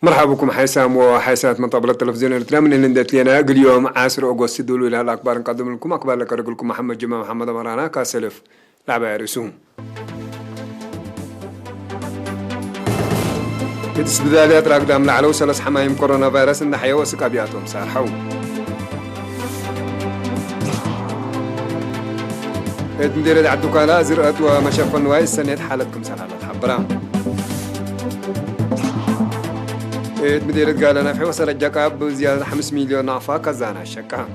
مرحبا بكم حيسام وحيسات من طابلة التلفزيون الإرترام من اللي ندت لنا اليوم 10 أغسطس دولو إلى الأخبار نقدم لكم أخبار لك رجلكم محمد جمال محمد مرانا كاسلف لعبة رسوم بدايات راقدام لعلو سلس حمايم كورونا فيروس النحية وسكابياتهم سارحو مديرة عدوكالا زرقت ومشاف النواي السنة حالتكم سلالة حبرام مديرة قال نفعي وسرجك بزيادة 5 مليون نعفا كزانا الشكا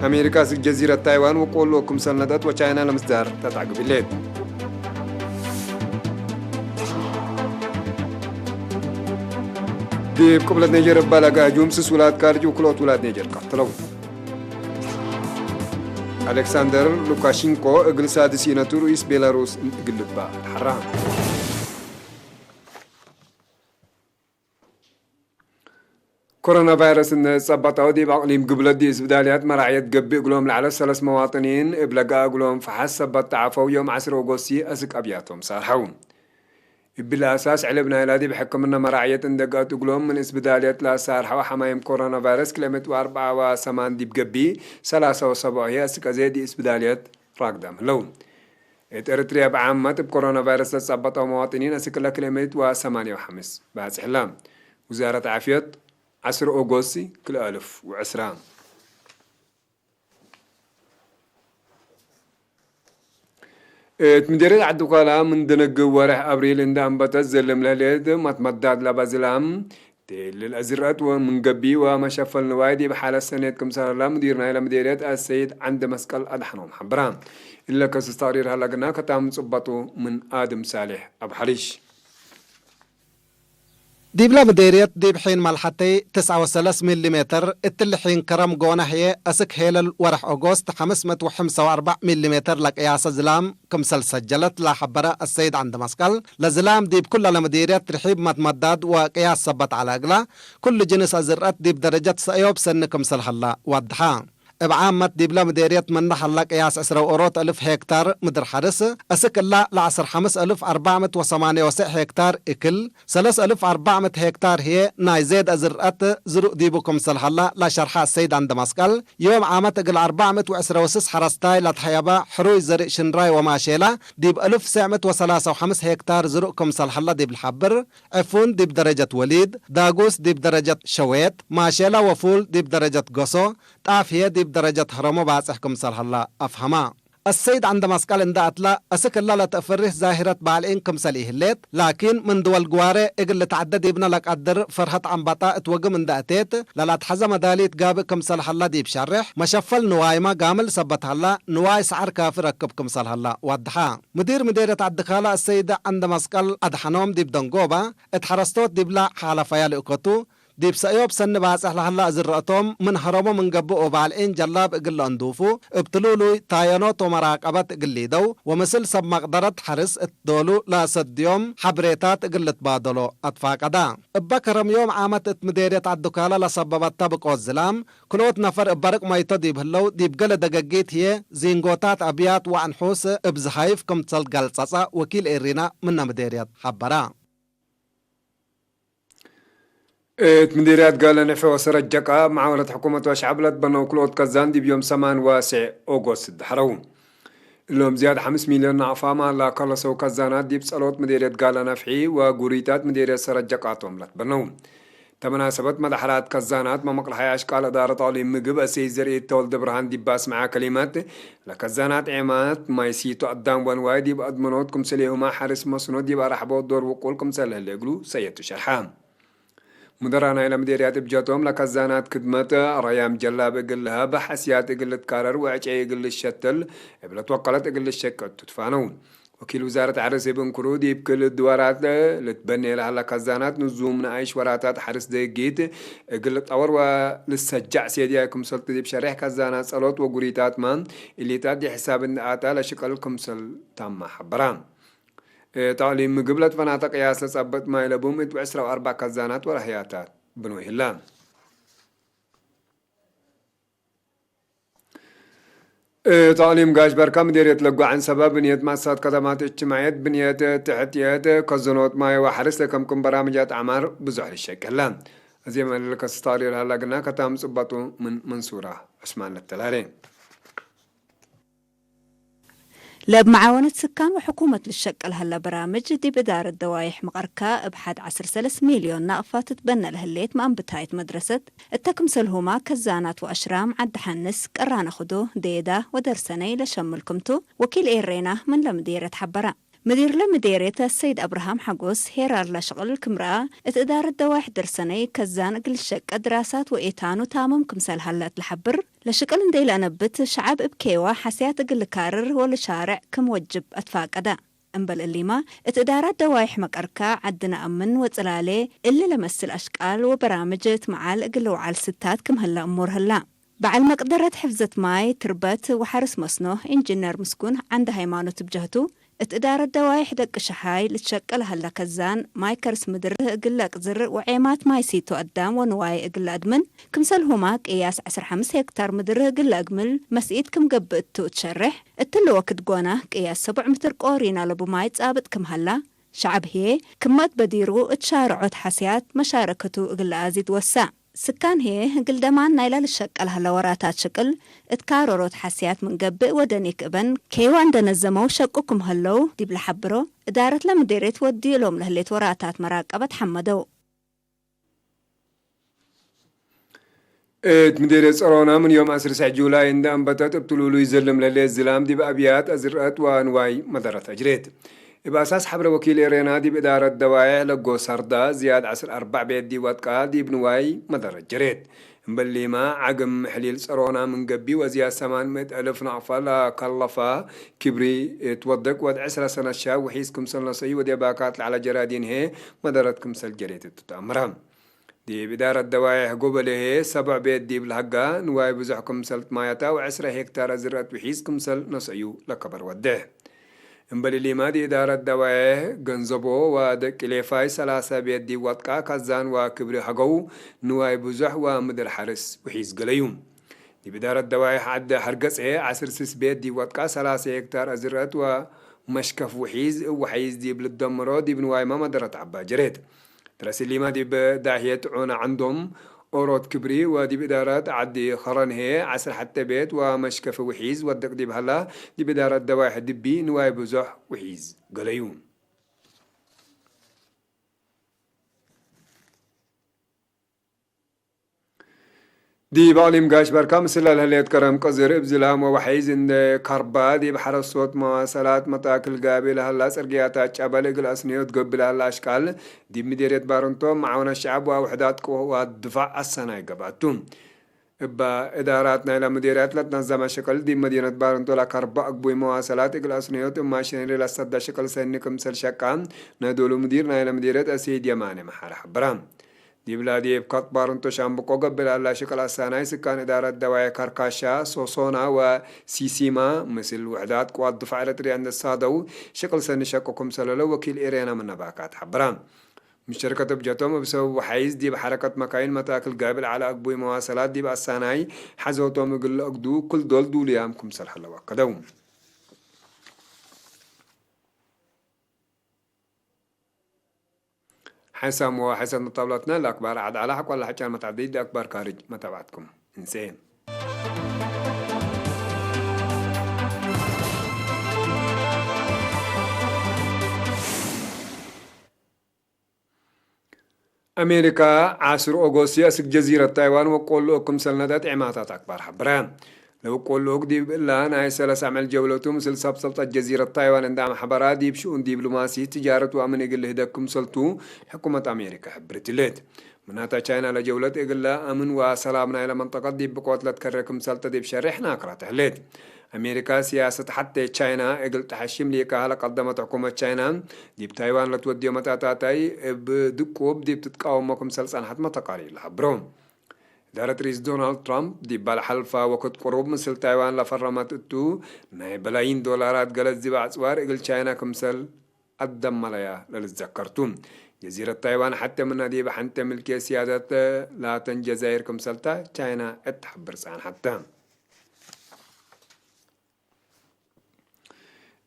أمريكا جزيرة تايوان وقول لكم سندت وشاينا لمصدر تتعقب الليل ديب قبلت نيجر بلغا جومس ولاد كارج وكلوت ولاد نيجر قتلوا ألكسندر لوكاشينكو اقل سادسين رئيس بيلاروس اقلت با حرام كورونا فيروس صبطوا دي بقليم قبل دي اسبداليات مراعية قبي قلوم لعلى 3 مواطنين ابلغا قلوم فحس صبت تعافوا يوم 10 أغسطس أسك أبياتهم صارحوا بالأساس علبنا هلادي بحكمنا مراعية اندقات قلوم من اسبداليات لا صارحوا حمايم كورونا فيروس كلمة و4 و8 دي بقبي 3 هي أسك أزيدي اسبداليات راقدام لون اريتريا بعامة بكورونا فيروس صبطوا مواطنين أسك لا كلمة و8 و5 بس حلام وزارة عافية 10 أغسطس كل 1010 مديرية عدوكالا من دنق ورح أبريل إن دام بتزلم لليد متمدد لبازلام للأزرات ومن قبي وما شاف النوايدي بحالة سنة كم سنة لا مديرنا إلى مديرية السيد عند مسكال أدحنهم حبران إلا كستارير هلقنا كتام صبطوا من آدم صالح أبو حريش ديب لا مديريت ديب حين ملحتي 9.3 ملم التلحين كرم قونا هي أسك هيلل ورح أغسطس 545 ملم لك إياسا زلام كمسل سجلت لا حبرة السيد عند مسكال لزلام ديب كل لمديريت رحيب متمدد وقياس صبت على أقلا كل جنس أزرات ديب درجة سأيوب سن كمسل حلا وضحان بعامة ديبلا مديريت من حلق قياس 10 ألف هكتار مدر حرس أسك الله لعصر 5408 هكتار إكل 3400 هكتار هي نايزيد أزرقات زرق ديبكم سلحلا لا شرحة السيد عند مسكال يوم عامة قل 426 حرستاي لتحيبا حروي زرق شنراي وماشيلا ديب 1953 هكتار زرقكم سلحلا ديب الحبر عفون ديب درجة وليد داغوس ديب درجة شويت ماشيلا وفول ديب درجة قصو طافية ديب درجة هرمو باصحكم سلحلا أفهما السيد عند مسكال اندات لا أسك الله لا تفرح ظاهرة بالإن كمسليه الليت لكن من دول قواري اقل تعدد ابن لك قدر فرحة عن بطاء توقع من داتيت لا تحزم داليت قاب كمسل الله ديب شرح مشفل نوايما قامل سبت الله نواي سعر كافر ركب كمسل الله وادحا مديرة الدخالة السيد عند مسكال أدحنوم ديب دنقوبا اتحرستوت ديب لا حالة فيال اكتو ديب سأيوب سن باسح لهلا زرقتهم من هرمو من قبو وبالإن جلاب اقل اندوفو ابتلولو تايانوت ومراقبات اقليدو ومثل سب مقدرة حرس اتدولو لا سديوم حبريتات اقل تبادلو اتفاقدا ابكرم يوم عامت اتمديرية عدوكالا لسببت تبقو الزلام كلوت نفر ابارق مايتو ديب هلو ديب قل دقاقيت هي زينغوتات ابيات وعنحوس ابزهايف كم تصل قلصاصا وكيل إيرينا من مديرية حبرا مديريات قال نفع وسرجقا معاولة حكومة وشعبلت بنو كلوت كزان دي بيوم 8 أغسطس حروم اللهم زيادة 5 مليون نعفاما لا كالسو كزانات دي بسألوت مديريات قال نفعي وقريتات مديريات سرجقاتهم لت بنو تمناسبت مدحرات كزانات ما مقل حياش قال إدارة تعليم مقب أسي زرقية تولد برهان دي باس معا كلمات لكزانات عمات ما يسيتو قدام وانواي دي بأدمنوتكم سليهما حارس مصنود دي بارحبوت دور وقولكم سلح لقلو سيتو شرحام مدرانا إلى مديريات بجاتهم لكزانات كدمة ريام جلاب قلها بحسيات قلت كارر وعجي قل الشتل بلت وقلت قل الشك تدفانون وكيل وزارة عرس ابن كرودي بكل الدوارات لتبني لها لكزانات نزوم نعيش وراتات حرس ديقيت قلت أور ولسجع سيديكم سلطة دي بشريح كزانات صلوت وقريتات مان اللي تادي حساب النقاتا لشكلكم سلطان حبران تعليم قبلت فناتق ياسل صبت ما يلبوم اتوعسر 4 كزانات ورحياتات بنوي هلام تعليم قاش بركة مديرية لقوا عن سبب بنية مؤسسات خدمات اجتماعية بنية تحتيات كزنوت ماي وحرس لكم برامجات أعمار بزحر الشكل لا زي ما لك استاري هلا قلنا كتام صبطوا من منصورة عثمان التلارين لبمعاونة سكان وحكومة للشكل هلا برامج دي بدار الدوايح مقركة بحد 10 مليون ناقفة تتبنى لهالليت ما بتايت مدرسة التكمسلهما كزانات وأشرام عد حنس قرانا خدو ديدا ودرسني لشم الكمتو وكيل إيرينا من لمديرة حبرا مدير لمديرة السيد أبراهام حقوس هيرار لشغل الكمرأة إدارة دوايح درسني كزان قل الشك دراسات وإيتانو تامم كمسال هلات لحبر لشكل ندي لأنبت شعب بكيوة حسيات قل كارر ولا شارع كموجب أتفاق أدا انبل اللي ما إدارات دوايح مكاركا عدنا أمن وطلالي اللي لمس أشكال وبرامج معال قل وعال ستات كم هلا أمور هلا بعد مقدرة حفظة ماي تربت وحرس مصنوح إنجنير مسكون عند هيمانو تبجهتو إدارة دوايح دق شحاي لتشكل هلا كزان ماي كرس مدر قل زر وعيمات ماي سيتو قدام ونواي قل أدمن كمسل هما قياس 15 هكتار مدر قل أجمل مسئيت كم قبتو تشرح التلو وقت قونا قياس 7 متر قورينا لبو ماي تقابت كم هلا شعب هي كمات بديرو اتشارعوت حسيات مشاركتو قل أزيد وسع سكان هي قل دمان نايلا للشكل هلا وراتات شكل اتكارروت حسيات من قبق ودنيك ابن كيوان دنزمو شقوكم هلو ديب لحبرو ادارت لمديريت ودي لهم لهليت وراتات مراقبة حمدو مديرية صرونا من يوم 10 جولاي اندام بتات ابتلولو يزلم للي الزلام دي بأبيات أزرقات وانواي مدرات أجريت بأساس حبر وكيل إيرينا دي بإدارة دواعي لقو سردا زياد 4 بيت دي واتقا دي بنواي مدرات جريت مبلي ما عقم حليل صرونا من قبي وزياد 800,000 نعفة لا كلفا كبري توضق ود 10 سنة شاو وحيسكم سنة ودي باكات على جرادين هي مدرتكم سل جريت تتأمرهم دي بدارة دواعي قبله 7 بيت دي بالحقا نواي بزحكم سلت مايتا و10 هكتار زرات وحيسكم سل نصيو لكبر وده امبالي لي ما دي إدارة دواعي جنزبو ودك إليفاي 3 بيت دي واتقا كزان وكبري حقو نواي بزح ومدر حرس وحيس قليوم دي بدارة دواعي حد حرقس 10 بيت دي واتقا 3 هكتار زرات ومشكف وحيز دي بالدمرو دي بنواي ما مدرت عبا جريت ترى اللي ما دي بداهية عنا عندهم أورود كبري ودي بدارات عدي خرن هي 10 حتى بيت ومشكف وحيز ودق دي بهلا دي بدارات دواحد دبي نواي بزح وحيز قليون دي بعلم قاش بركة مثل الهليت كرم قزر بزلام وحيز إن كربا دي بحر الصوت مواصلات متاكل قابل هلا سرقياتات شعبال إقل أسنيوت قبل هلا أشكال دي مديرية بارنتو معاون الشعب ووحدات قوة الدفاع السنة قبعتهم إبا إداراتنا إلى مديريات لا تنظم شكل دي مدينة بارنتو لا كربا أقبوي مواصلات إقل أسنيوت ماشين إلى الصدى شكل سنكم سل شكام ندولو مديرنا إلى مديرية أسيد يماني محار حبرام دي بلادي بقط بارنتو شامبقو قبل الله شكل الساناي سكان إدارة دواعي كاركاشا سوسونا وسيسيما مثل وحدات قوات دفاع لتري عند الصادو شكل سنشاكوكم سلولو وكيل إيرينا من نباكات حبران مشتركة بجاتهم بسبب حيز دي بحركة مكاين متاكل قابل على أقبوي مواصلات دي بأساناي حزوتهم يقول أقدو كل دول دوليامكم سلح لوقدوم حسام وحسن مطابلتنا الأكبر عد على حق ولا حكي متعدد أكبر خارج متابعتكم إنسان أمريكا 10 أغسطس يسك جزيرة تايوان وقول لكم سلندات عماتات أكبر حبران لو قول دي بالله ناي سلس عمل جولته مثل سلطة جزيرة تايوان عندما حبرا دي بشؤون دبلوماسي تجارة وأمن يقل هداكم سلطو حكومة أمريكا حبرت الليت مناتا تشاينا لجولة يقل أمن وسلامنا إلى منطقة دي بقوات لتكرركم سلطة دي بشرحنا أقرأت الليت أمريكا سياسة حتى تشاينا يقل تحشم ليكا هلا قدمت حكومة تشاينا دي بتايوان لتوديو متاتاتاي بدكوب دي بتتقاومكم سلسان حتما تقاري لحبرون إدارة رئيس دونالد ترامب دي بالحلفة وقت قرب مثل تايوان لفرمت التو ناي بلايين دولارات قلت زي بعد سوار إقل تشاينا كمثل قدم ملايا للذكرتم جزيرة تايوان حتى من دي بحنت ملكية سيادة لا تنجزائر كمثلتا تشاينا اتحبر سان حتى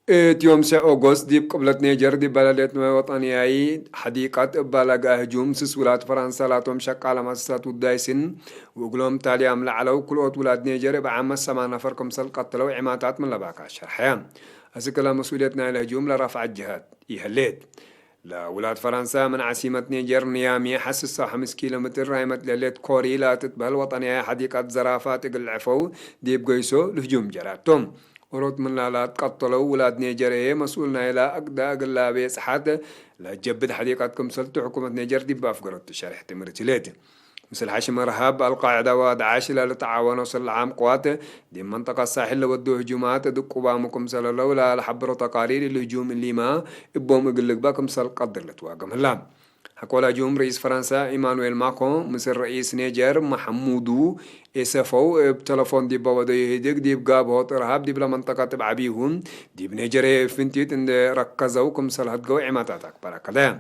يوم 9 أغسطس ديب قبلة نيجر دي بلدت وطنياي حديقة بلغا هجوم سس ولاد فرنسا لاتهم شق على مسات ودايسن وقلهم تالي عمل على كل ولاد نيجر بعام 8 نفر كمسل قتلوا عماتات من لباكا شرحيان أسكلا مسؤوليتنا الهجوم لرفع الجهاد يهليت لا ولاد فرنسا من عاصمة نيجر نيامي حسس 5 كيلومتر رايمت ليلة كوري لا تتبه الوطنية حديقة زرافات العفو ديب قيسو لهجوم جراتهم ورد من لا تقتلوا ولاد نيجر مسؤولنا إلى أقدا قلا بيس حد لا جبد حديقتكم سلطة حكومة نيجر دي بافقرت الشرح تمرتلات مثل حشم إرهاب القاعدة وداعش لا لتعاون وصل عام قوات دي منطقة الساحل ودو هجومات دقوا بامكم سل لولا لحبروا تقارير الهجوم اللي ما إبوم يقلق باكم سل قدر لتواقم هلا حكوا هجوم رئيس فرنسا إيمانويل ماكرون مثل رئيس نيجر محمودو إسفو بتلفون دي بوادو يهديك دي بقاب هوت إرهاب دي بلا منطقة تبعبيهم دي بنيجر فنتيت إن ركزوكم سل هتقو عماتاتك بركة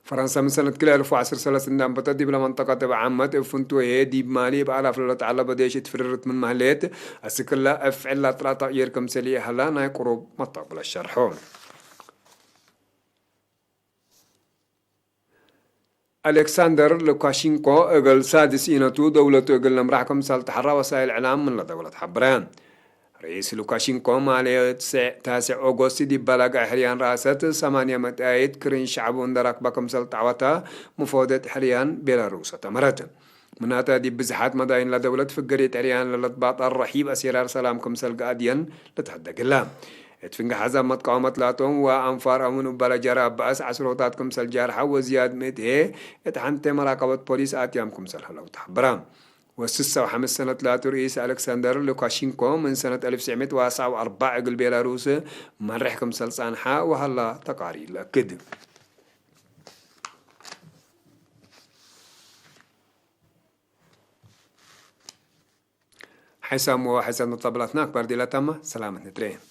فرنسا من سنة كل 1013 إن بتدي بلا منطقة تبع عامة فنتو هي دي بمالي بألاف لولت على بديش تفررت من مهلات أسكلا أفعل لا ترى تغيير كمسلية هلا ناي قروب مطابل الشرحون ألكسندر لوكاشينكو أقل سادس إينتو دولته أقل نمرحكم سالتحرى وسائل إعلام من لدولة حبران رئيس لوكاشينكو مالي 9 أغسطس دي بلغ حريان رأست 8 متايد كرين شعب وندرك بكم سلطعوتا مفودة حريان بيلاروس تمرت مناتا دي بزحات مداين لدولة فقرية حريان للطباط الرحيب أسيرار سلامكم سلق أديان لتحدق الله اتفنق حزام متقاومة لاتهم وأنفار أمون بلجارة بأس عسروتاتكم سلجارحة وزياد ميته اتحنت مراقبة بوليس آتيامكم سلحلو تحبرام وستة وخمس سنة لا رئيس ألكسندر لوكاشينكو من سنة 1904 قل بيلاروس مرحكم سلسان حا وهلا تقارير لكد حسام وحسن طبلتناك بردي لتم سلامة نترين